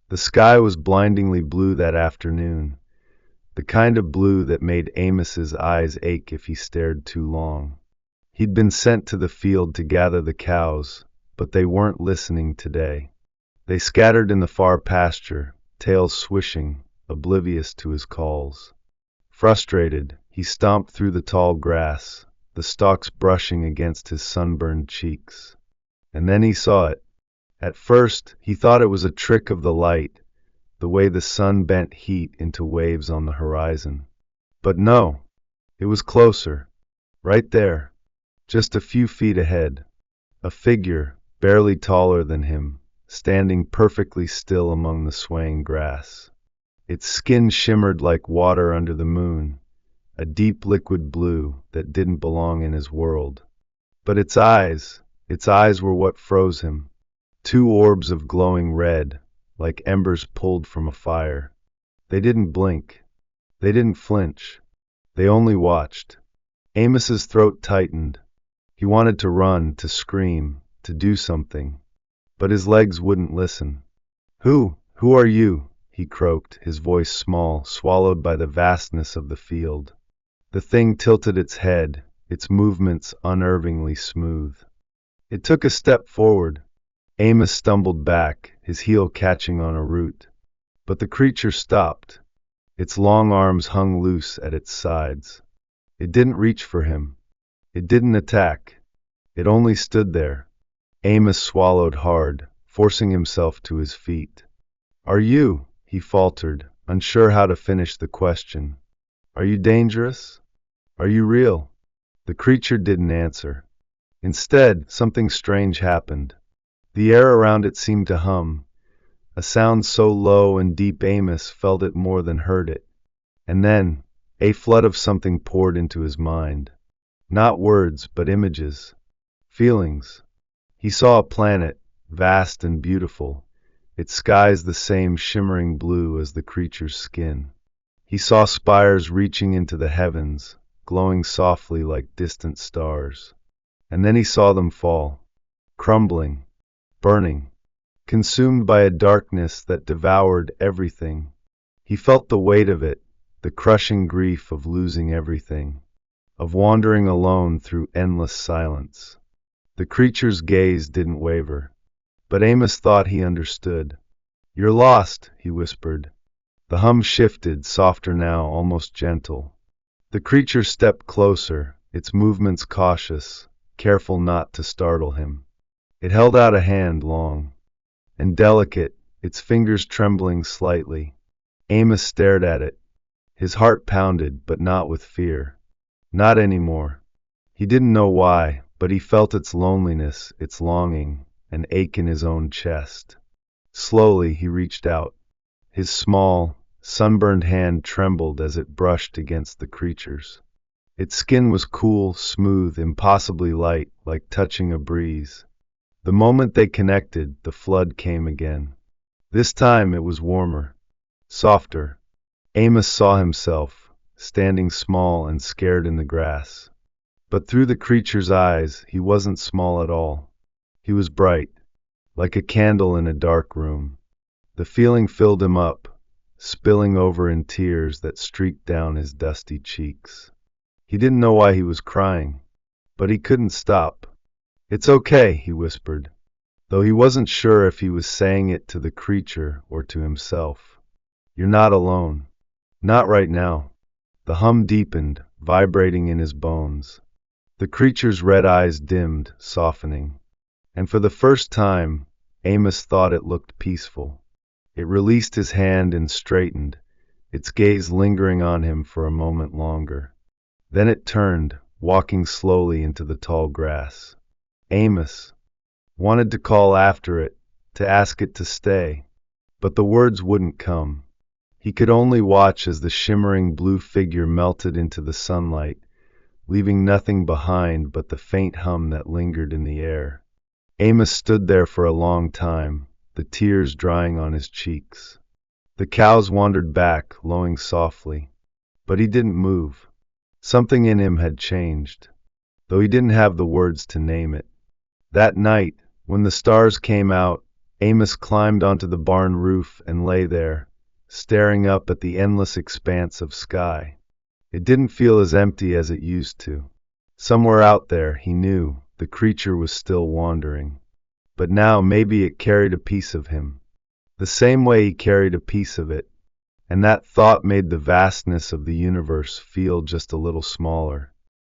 The sky was blindingly blue that afternoon, the kind of blue that made Amos's eyes ache if he stared too long. He'd been sent to the field to gather the cows, but they weren't listening today. They scattered in the far pasture, tails swishing, oblivious to his calls. Frustrated, he stomped through the tall grass, the stalks brushing against his sunburned cheeks. And then he saw it. At first, he thought it was a trick of the light, the way the sun bent heat into waves on the horizon. But no, it was closer, right there, just a few feet ahead. A figure, barely taller than him, standing perfectly still among the swaying grass. Its skin shimmered like water under the moon, a deep liquid blue that didn't belong in his world. But its eyes were what froze him. Two orbs of glowing red, like embers pulled from a fire. They didn't blink. They didn't flinch. They only watched. Amos's throat tightened. He wanted to run, to scream, to do something. But his legs wouldn't listen. Who are you?" he croaked, his voice small, swallowed by the vastness of the field. The thing tilted its head, its movements unnervingly smooth. It took a step forward. Amos stumbled back, his heel catching on a root. But the creature stopped. Its long arms hung loose at its sides. It didn't reach for him. It didn't attack. It only stood there. Amos swallowed hard, forcing himself to his feet. "Are you?" he faltered, unsure how to finish the question. "Are you dangerous? Are you real?" The creature didn't answer. Instead, something strange happened. The air around it seemed to hum, a sound so low and deep Amos felt it more than heard it. And then, a flood of something poured into his mind. Not words, but images. Feelings. He saw a planet, vast and beautiful, its skies the same shimmering blue as the creature's skin. He saw spires reaching into the heavens, glowing softly like distant stars. And then he saw them fall, crumbling, burning, consumed by a darkness that devoured everything. He felt the weight of it, the crushing grief of losing everything, of wandering alone through endless silence. The creature's gaze didn't waver, but Amos thought he understood. "You're lost," he whispered. The hum shifted, softer now, almost gentle. The creature stepped closer, its movements cautious, careful not to startle him. It held out a hand, long and delicate, its fingers trembling slightly. Amos stared at it. His heart pounded, but not with fear. Not anymore. He didn't know why, but he felt its loneliness, its longing, an ache in his own chest. Slowly he reached out. His small, sunburned hand trembled as it brushed against the creature's. Its skin was cool, smooth, impossibly light, like touching a breeze. The moment they connected, the flood came again. This time it was warmer, softer. Amos saw himself, standing small and scared in the grass. But through the creature's eyes, he wasn't small at all. He was bright, like a candle in a dark room. The feeling filled him up, spilling over in tears that streaked down his dusty cheeks. He didn't know why he was crying, but he couldn't stop. "It's okay," he whispered, though he wasn't sure if he was saying it to the creature or to himself. "You're not alone. Not right now." The hum deepened, vibrating in his bones. The creature's red eyes dimmed, softening. And for the first time, Amos thought it looked peaceful. It released his hand and straightened, its gaze lingering on him for a moment longer. Then it turned, walking slowly into the tall grass. Amos wanted to call after it, to ask it to stay, but the words wouldn't come. He could only watch as the shimmering blue figure melted into the sunlight, leaving nothing behind but the faint hum that lingered in the air. Amos stood there for a long time, the tears drying on his cheeks. The cows wandered back, lowing softly, but he didn't move. Something in him had changed, though he didn't have the words to name it. That night, when the stars came out, Amos climbed onto the barn roof and lay there, staring up at the endless expanse of sky. It didn't feel as empty as it used to. Somewhere out there, he knew, the creature was still wandering. But now maybe it carried a piece of him, the same way he carried a piece of it, and that thought made the vastness of the universe feel just a little smaller.